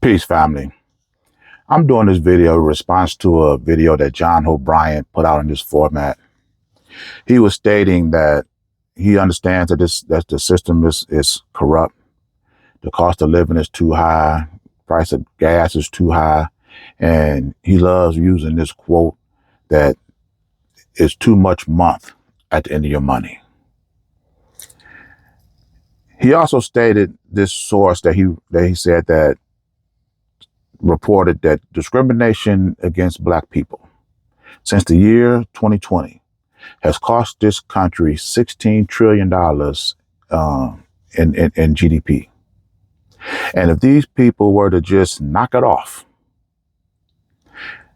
Peace, family. I'm doing this video in response to a video that John Hope Bryant put out in this format. He was stating that he understands that the system is corrupt. The cost of living is too high. Price of gas is too high. And he loves using this quote that it's too much month at the end of your money. He also stated this source that he said that reported that discrimination against Black people since the year 2020 has cost this country $16 trillion in GDP. And if these people were to just knock it off,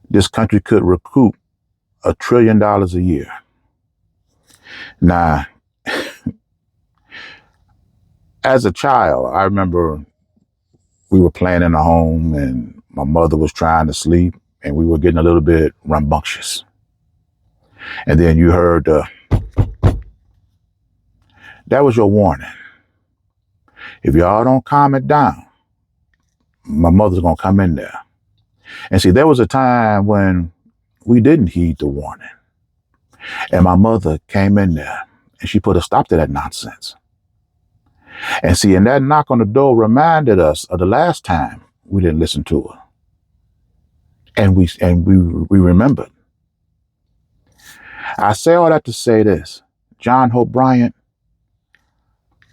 this country could recoup $1 trillion a year. Now, as a child, I remember we were playing in the home and my mother was trying to sleep and we were getting a little bit rambunctious. And then you heard, that was your warning. If y'all don't calm it down, my mother's going to come in there. And see, there was a time when we didn't heed the warning. And my mother came in there and she put a stop to that nonsense. And see, and that knock on the door reminded us of the last time we didn't listen to her. And we remembered. I say all that to say this. John Hope Bryant,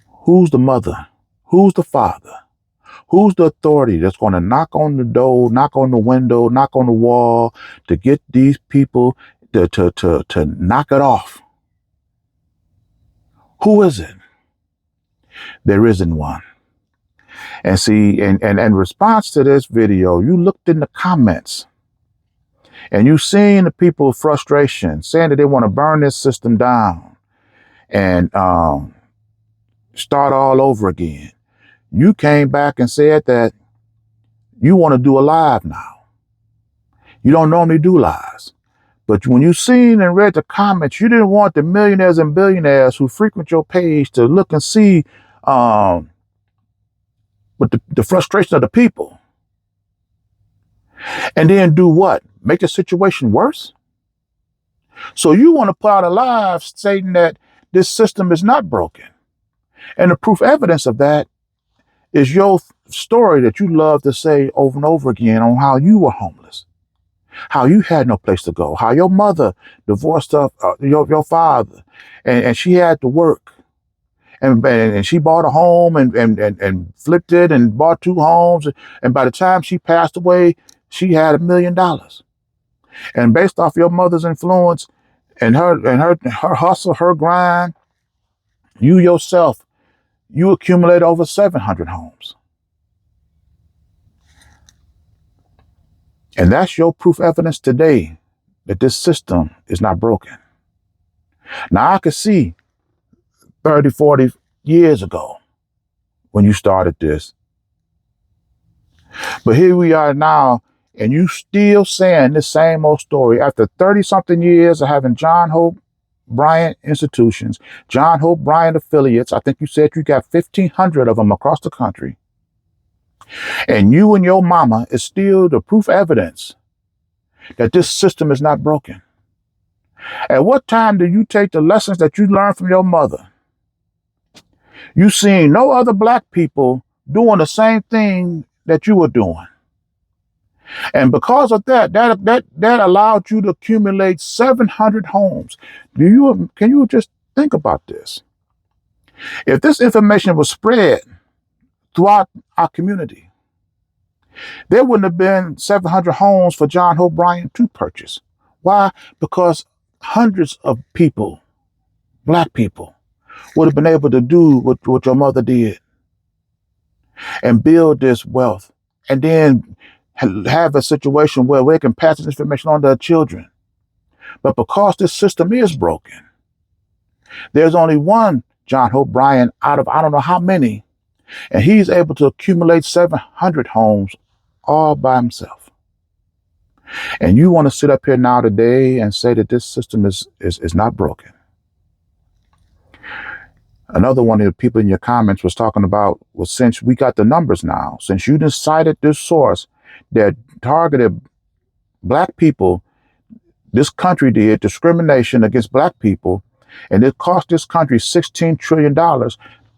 who's the mother? Who's the father? Who's the authority that's going to knock on the door, knock on the window, knock on the wall to get these people to knock it off? Who is it? There isn't one. And see, and in response to this video, you looked in the comments and you seen the people's frustration, saying that they want to burn this system down and start all over again. You came back and said that you want to do a live now. You don't normally do lives. But when you seen and read the comments, you didn't want the millionaires and billionaires who frequent your page to look and see with the frustration of the people. And then do what? Make the situation worse? So you want to put out a live stating that this system is not broken. And the proof evidence of that is your story that you love to say over and over again on how you were homeless, how you had no place to go, how your mother divorced your father and she had to work. And she bought a home and flipped it and bought 2 homes. And by the time she passed away, she had $1 million. And based off your mother's influence and her hustle, her grind, you yourself, you accumulated over 700 homes. And that's your proof evidence today that this system is not broken. Now I could see 30, 40 years ago when you started this. But here we are now, and you still saying this same old story after 30-something years of having John Hope Bryant institutions, John Hope Bryant affiliates. I think you said you got 1,500 of them across the country. And you and your mama is still the proof evidence that this system is not broken. At what time do you take the lessons that you learned from your mother? You seen no other Black people doing the same thing that you were doing. And because of that allowed you to accumulate 700 homes. Can you just think about this? If this information was spread throughout our community, there wouldn't have been 700 homes for John Hope Bryant to purchase. Why? Because hundreds of people, Black people, would have been able to do what your mother did and build this wealth and then have a situation where we can pass this information on to their children. But because this system is broken, there's only one John Hope Bryant out of I don't know how many, and he's able to accumulate 700 homes all by himself. And you want to sit up here now today and say that this system is not broken. Another one of the people in your comments was talking about, well, since we got the numbers now, since you decided this source that targeted black people, this country did discrimination against black people, and it cost this country $16 trillion.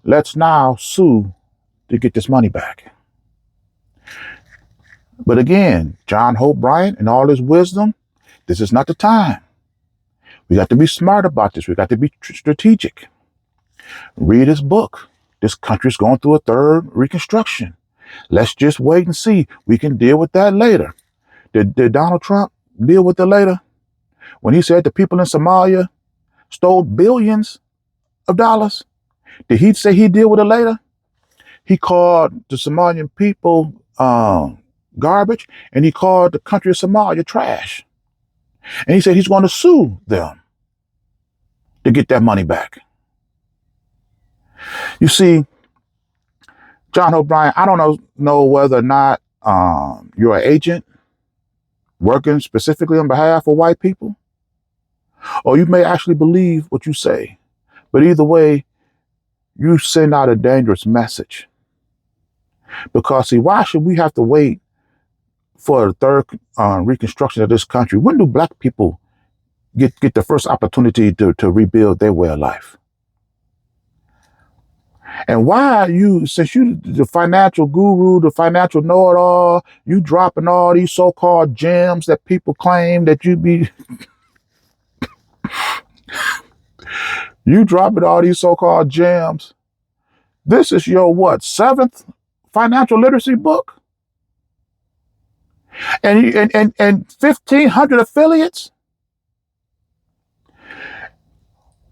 Let's now sue to get this money back. But again, John Hope Bryant, in all his wisdom, this is not the time. We got to be smart about this. We got to be strategic. Read his book. This country's going through a third reconstruction. Let's just wait and see. We can deal with that later. Did Donald Trump deal with it later? When he said the people in Somalia stole billions of dollars, did he say he'd deal with it later? He called the Somalian people garbage, and he called the country of Somalia trash. And he said he's going to sue them to get that money back. You see, John Hope Bryant, I don't know whether or not you're an agent working specifically on behalf of white people, or you may actually believe what you say. But either way, you send out a dangerous message. Because, see, why should we have to wait for the third reconstruction of this country? When do black people get the first opportunity to rebuild their way of life? And why are you, since you the financial guru, the financial know-it-all, you dropping all these so-called gems that people claim that you dropping all these so-called gems. This is your what, 7th financial literacy book? And 1,500 affiliates?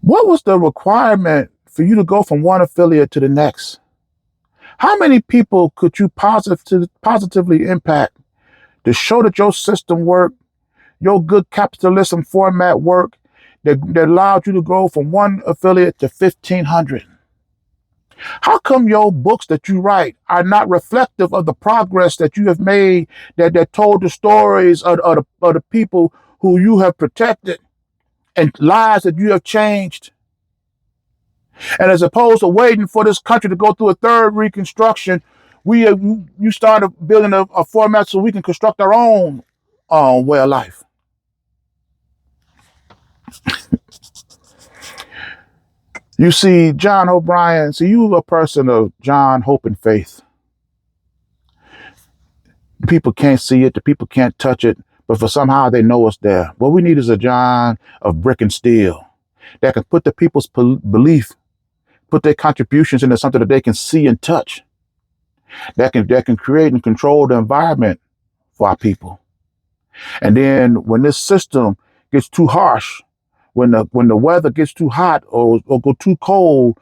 What was the requirement for you to go from one affiliate to the next? How many people could you positively impact to show that your system worked, your good capitalism format worked, that allowed you to go from one affiliate to 1,500? How come your books that you write are not reflective of the progress that you have made, that told the stories of the people who you have protected and lives that you have changed? And as opposed to waiting for this country to go through a third reconstruction, you started building a format so we can construct our own way of life. You see, John Hope Bryant, so you a person of John Hope and faith. The people can't see it, the people can't touch it, but for somehow they know it's there. What we need is a John of brick and steel that can put the people's belief, put their contributions into something that they can see and touch, that can create and control the environment for our people. And then when this system gets too harsh, when the weather gets too hot or go too cold,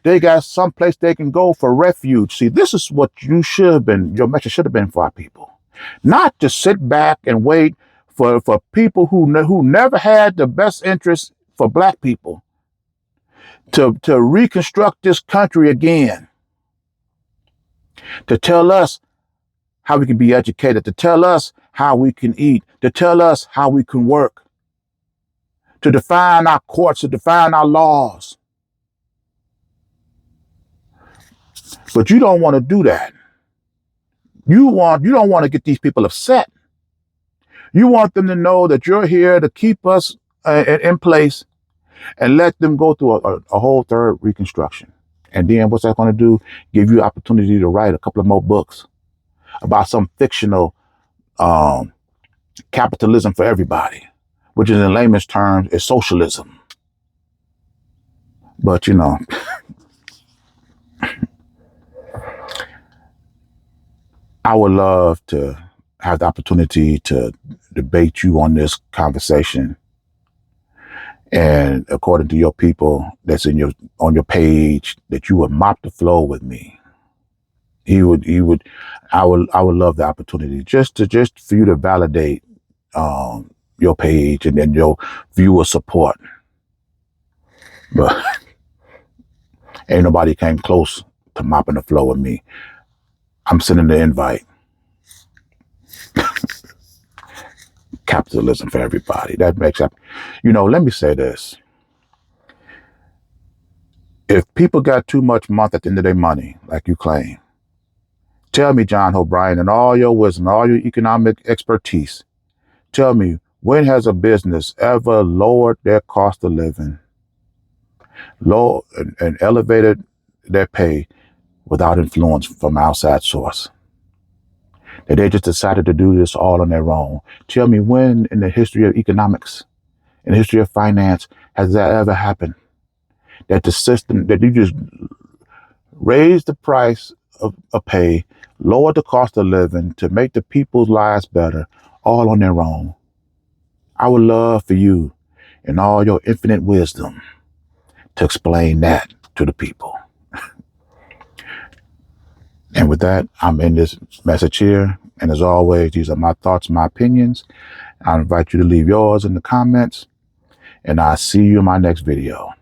they got someplace they can go for refuge. See, this is what your message should have been for our people. Not to sit back and wait for people who never had the best interest for black people to reconstruct this country again, to tell us how we can be educated, to tell us how we can eat, to tell us how we can work, to define our courts, to define our laws. But you don't want to do that. You don't want to get these people upset. You want them to know that you're here to keep us in place and let them go through a whole third reconstruction. And then what's that going to do? Give you opportunity to write a couple of more books about some fictional capitalism for everybody, which is in layman's terms is socialism. But I would love to have the opportunity to debate you on this conversation. And according to your people that's on your page, that you would mop the floor with me. I would love the opportunity just for you to validate your page and then your viewer support. But ain't nobody came close to mopping the floor with me. I'm sending the invite. Capitalism for everybody. That makes up. Let me say this. If people got too much month at the end of their money, like you claim, tell me, John Hope Bryant, and all your wisdom, all your economic expertise, tell me, when has a business ever lowered their cost of living, low and elevated their pay without influence from outside source? That they just decided to do this all on their own. Tell me, when in the history of economics, in the history of finance, has that ever happened? That the system, that you just raise the price of pay, lower the cost of living to make the people's lives better, all on their own. I would love for you, in all your infinite wisdom, to explain that to the people. And with that, I'm in this message here. And as always, these are my thoughts, my opinions. I invite you to leave yours in the comments. And I'll see you in my next video.